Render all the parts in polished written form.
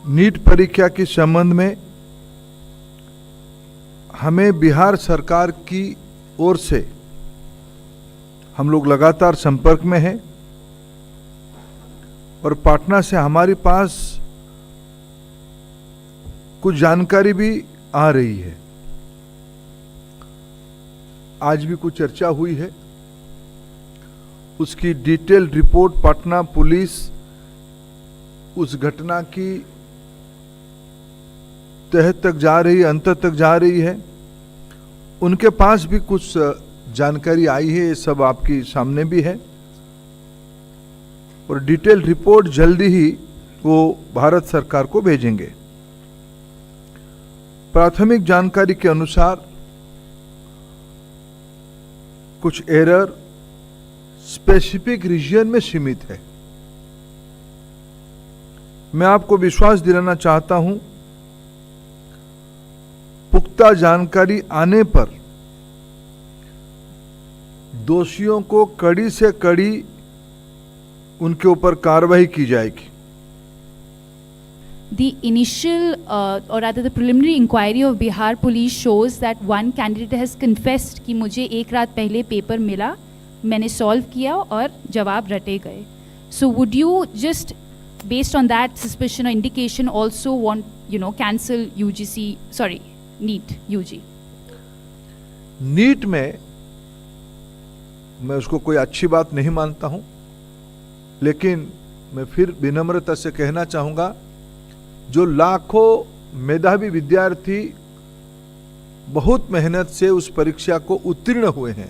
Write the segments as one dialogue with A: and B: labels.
A: NEET परीक्षा के संबंध में हमें बिहार सरकार की ओर से हम लोग लगातार संपर्क में हैं और पटना से हमारे पास कुछ जानकारी भी आ रही है। आज भी कुछ चर्चा हुई है, उसकी डिटेल रिपोर्ट पटना पुलिस उस घटना की तह तक जा रही है, अंत तक जा रही है। उनके पास भी कुछ जानकारी आई है, ये सब आपके सामने भी है और डिटेल रिपोर्ट जल्दी ही वो भारत सरकार को भेजेंगे। प्राथमिक जानकारी के अनुसार कुछ एरर स्पेसिफिक रीजन में सीमित है। मैं आपको विश्वास दिलाना चाहता हूं, पुख्ता जानकारी आने पर दोषियों को कड़ी से कड़ी उनके ऊपर कार्रवाई की जाएगी।
B: The initial or rather the preliminary inquiry of Bihar police shows that one candidate has confessed कि मुझे एक रात पहले पेपर मिला, मैंने सॉल्व किया और जवाब रटे गए। So would you just based on that suspicion or indication also want cancel NEET UG?
A: NEET में मैं उसको कोई अच्छी बात नहीं मानता हूं, लेकिन मैं फिर विनम्रता से कहना चाहूंगा, जो लाखों मेधावी विद्यार्थी बहुत मेहनत से उस परीक्षा को उत्तीर्ण हुए हैं,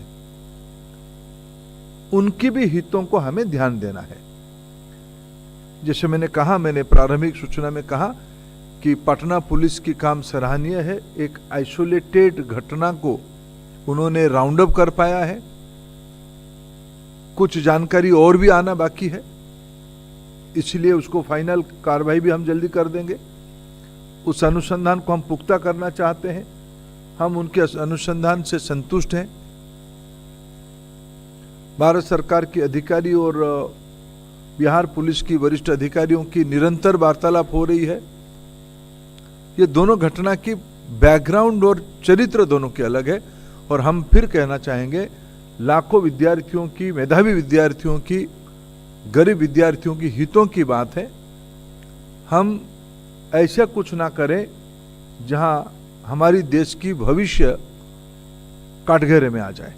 A: उनकी भी हितों को हमें ध्यान देना है। जैसे मैंने प्रारंभिक सूचना में कहा कि पटना पुलिस की काम सराहनीय है। एक आइसोलेटेड घटना को उन्होंने राउंड अप कर पाया है। कुछ जानकारी और भी आना बाकी है, इसलिए उसको फाइनल कार्रवाई भी हम जल्दी कर देंगे। उस अनुसंधान को हम पुख्ता करना चाहते हैं, हम उनके अनुसंधान से संतुष्ट हैं। भारत सरकार के अधिकारी और बिहार पुलिस की वरिष्ठ अधिकारियों की निरंतर वार्तालाप हो रही है। ये दोनों घटना की बैकग्राउंड और चरित्र दोनों के अलग है और हम फिर कहना चाहेंगे, लाखों विद्यार्थियों की, मेधावी विद्यार्थियों की, गरीब विद्यार्थियों की हितों की बात है। हम ऐसा कुछ ना करें जहां हमारी देश की भविष्य काटघरे में आ जाए।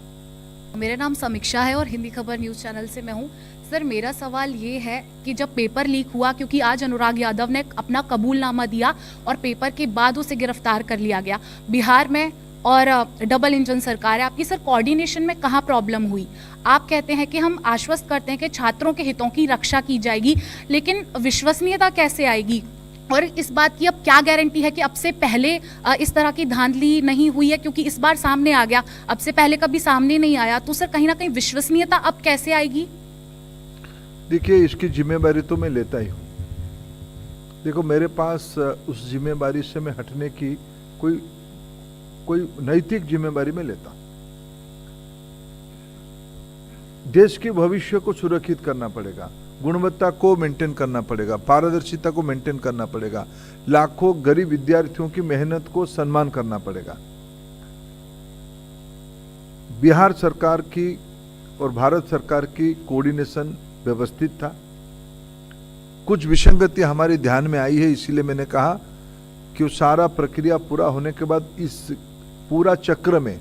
C: मेरा नाम समीक्षा है और हिंदी खबर न्यूज़ चैनल से मैं हूं। सर, मेरा सवाल ये है कि जब पेपर लीक हुआ, क्योंकि आज अनुराग यादव ने अपना कबूलनामा दिया और पेपर के बाद उसे गिरफ्तार कर लिया गया। बिहार में और डबल इंजन सरकार है आपकी, सर कोऑर्डिनेशन में कहाँ प्रॉब्लम हुई? आप कहते हैं कि हम आश्वस्त करते हैं कि छात्रों के हितों की रक्षा की जाएगी, लेकिन विश्वसनीयता कैसे आएगी? और इस बात की अब क्या गारंटी है कि अब से पहले इस तरह की धांधली नहीं हुई है? क्योंकि इस बार सामने आ गया, अब से पहले कभी सामने नहीं आया, तो सर कहीं ना कहीं विश्वसनीयता अब कैसे आएगी?
A: देखिए, इसकी जिम्मेदारी तो मैं लेता ही हूँ। देखो, मेरे पास उस जिम्मेदारी से मैं हटने की कोई नैतिक जिम्मेदारी में लेता। देश के भविष्य को सुरक्षित करना पड़ेगा, गुणवत्ता को मेंटेन करना पड़ेगा, पारदर्शिता को मेंटेन करना पड़ेगा, लाखों गरीब विद्यार्थियों की मेहनत को सम्मान करना पड़ेगा। बिहार सरकार की और भारत सरकार की कोऑर्डिनेशन व्यवस्थित था। कुछ विसंगति हमारे ध्यान में आई है, इसीलिए मैंने कहा कि वो सारा प्रक्रिया पूरा होने के बाद इस पूरा चक्र में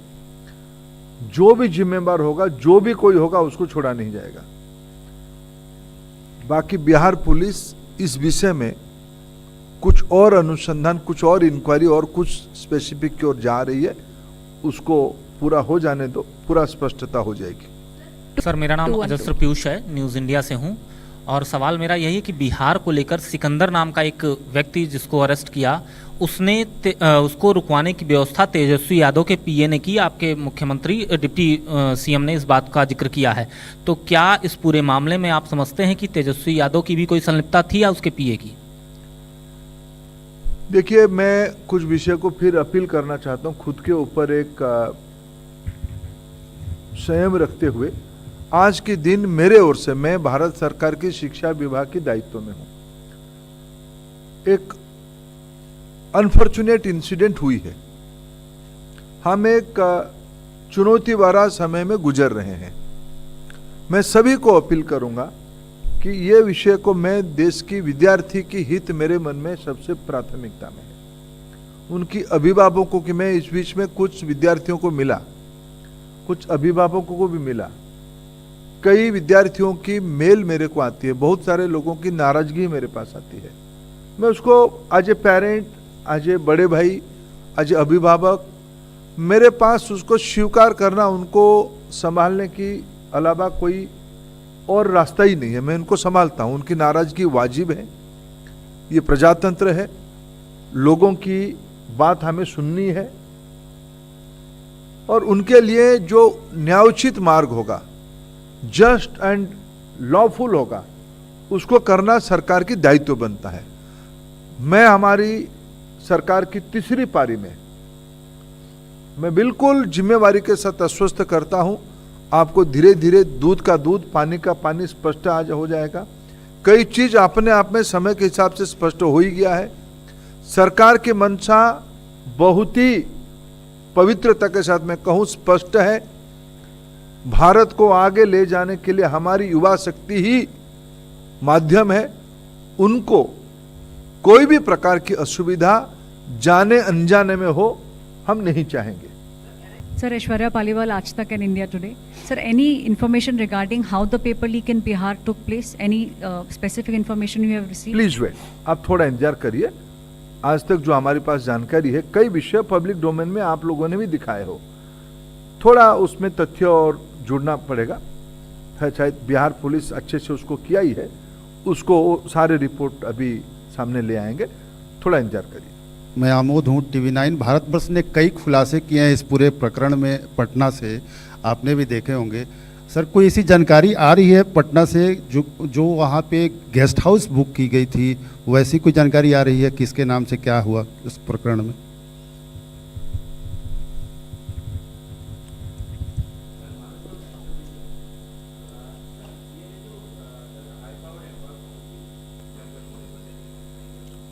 A: जो भी जिम्मेदार होगा, जो भी कोई होगा, उसको छोड़ा नहीं जाएगा। बाकी बिहार पुलिस इस विषय में कुछ और अनुसंधान, कुछ और इंक्वायरी और कुछ स्पेसिफिक की ओर जा रही है, उसको पूरा हो जाने दो, पूरा स्पष्टता हो जाएगी।
D: सर, मेरा नाम अजस्र पीयूष है, न्यूज़ इंडिया से हूं और सवाल मेरा यही है कि बिहार को लेकर सिकंदर नाम का एक व्यक्ति जिसको अरेस्ट किया, उसको रुकवाने की व्यवस्था तेजस्वी यादव के पीए ने की। आपके मुख्यमंत्री डिप्टी सीएम ने इस बात का जिक्र किया है, तो क्या इस पूरे मामले में आप समझते हैं कि तेजस्वी यादव की भी कोई संलिप्तता थी या उसके पीए की?
A: देखिए, मैं कुछ विषय को फिर अपील करना चाहता हूं, खुद के ऊपर एक संयम रखते हुए। आज के दिन मेरे ओर से, मैं भारत सरकार की शिक्षा विभाग के दायित्व में हूं। एक अनफॉर्चुनेट इंसिडेंट हुई है। हम एक चुनौती भरा समय में गुजर रहे हैं। मैं सभी को अपील करूंगा कि ये विषय को मैं देश की विद्यार्थी की हित मेरे मन में सबसे प्राथमिकता में है। उनकी अभिभावकों की, मैं इस बीच में कुछ विद्यार्थियों को मिला, कुछ अभिभावकों को भी मिला, कई विद्यार्थियों की मेल मेरे को आती है, बहुत सारे लोगों की नाराजगी मेरे पास आती है। मैं उसको as a parent, as a बड़े भाई, एज ए अभिभावक, मेरे पास उसको स्वीकार करना, उनको संभालने की अलावा कोई और रास्ता ही नहीं है। मैं उनको संभालता हूं। उनकी नाराजगी वाजिब है, ये प्रजातंत्र है, लोगों की बात हमें सुननी है और उनके लिए जो न्यायोचित मार्ग होगा, जस्ट एंड लॉफुल होगा, उसको करना सरकार की दायित्व बनता है। मैं हमारी सरकार की तीसरी पारी में मैं बिल्कुल जिम्मेवारी के साथ आश्वस्त करता हूं, आपको धीरे धीरे दूध का दूध, पानी का पानी स्पष्ट आज हो जाएगा। कई चीज अपने आप में समय के हिसाब से स्पष्ट हो ही गया है। सरकार की मंशा बहुत ही पवित्रता के साथ मैं कहूं स्पष्ट है। भारत को आगे ले जाने के लिए हमारी युवा शक्ति ही माध्यम है। उनको कोई भी प्रकार की असुविधा जाने अनजाने में हो, हम नहीं चाहेंगे।
E: Sir, Aishwarya Paliwal, Aaj Tak and India Today. Sir, any information regarding how the paper leak in Bihar took place? Any specific information you have received?
A: Please wait, आप थोड़ा इंतजार करिए। आज तक जो हमारे पास जानकारी है, कई विषय पब्लिक डोमेन में आप लोगों ने भी दिखाए हो, थोड़ा उसमें तथ्य और जुड़ना पड़ेगा। शायद बिहार पुलिस अच्छे से उसको किया ही है, उसको सारे रिपोर्ट अभी सामने ले आएंगे, थोड़ा इंतजार करिए।
F: मैं आमोद हूँ, TV9। भारतवर्ष ने कई खुलासे किए हैं इस पूरे प्रकरण में पटना से, आपने भी देखे होंगे। सर, कोई ऐसी जानकारी आ रही है पटना से जो वहाँ पे गेस्ट हाउस बुक की गई थी, वैसी कोई जानकारी आ रही है? किसके नाम से क्या हुआ उस प्रकरण में?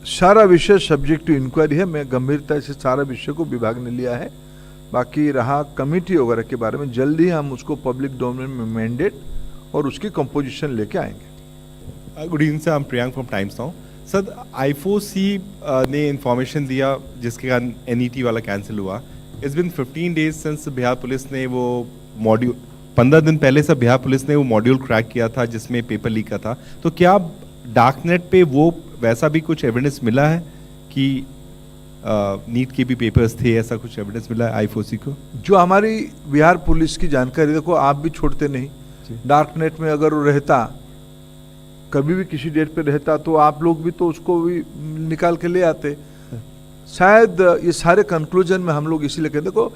A: सारा विषय सब्जेक्ट टू इंक्वायरी है। मैं गंभीरता से सारा विषय को विभाग ने लिया है। बाकी रहा कमेटी वगैरह के बारे में, जल्दी हम उसको पब्लिक डोमेन में मैंडेट और उसकी कंपोजिशन लेके आएंगे।
G: Good evening sir, I am Priyank from times now. Sir, I4C ने इन्फॉर्मेशन दिया जिसके कारण NET वाला कैंसिल हुआ। It's been 15 days since Bihar police ने वो मॉड्यूल, 15 दिन पहले से बिहार पुलिस ने वो मॉड्यूल क्रैक किया था जिसमें पेपर लीक का था। तो क्या डार्कनेट पे वो वैसा भी कुछ एविडेंस मिला है कि नीट के भी पेपर्स थे, ऐसा कुछ एविडेंस मिला है I4C को?
A: जो हमारी बिहार पुलिस की जानकारी, देखो आप भी छोड़ते नहीं, डार्कनेट में अगर वो रहता, कभी भी किसी डेट पे रहता, तो आप लोग भी तो उसको भी निकाल के ले आते। शायद ये सारे कंक्लूजन में हम लोग इसीलिए कहते, देखो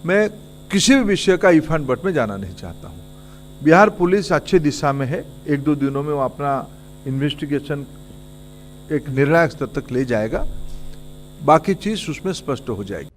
A: मैं किसी भी विषय का इफ एंड बट में जाना नहीं चाहता हूँ। बिहार पुलिस अच्छे दिशा में है, 1-2 दिनों में वो अपना इन्वेस्टिगेशन एक निर्णायक स्तर तक ले जाएगा, बाकी चीज उसमें स्पष्ट हो जाएगी।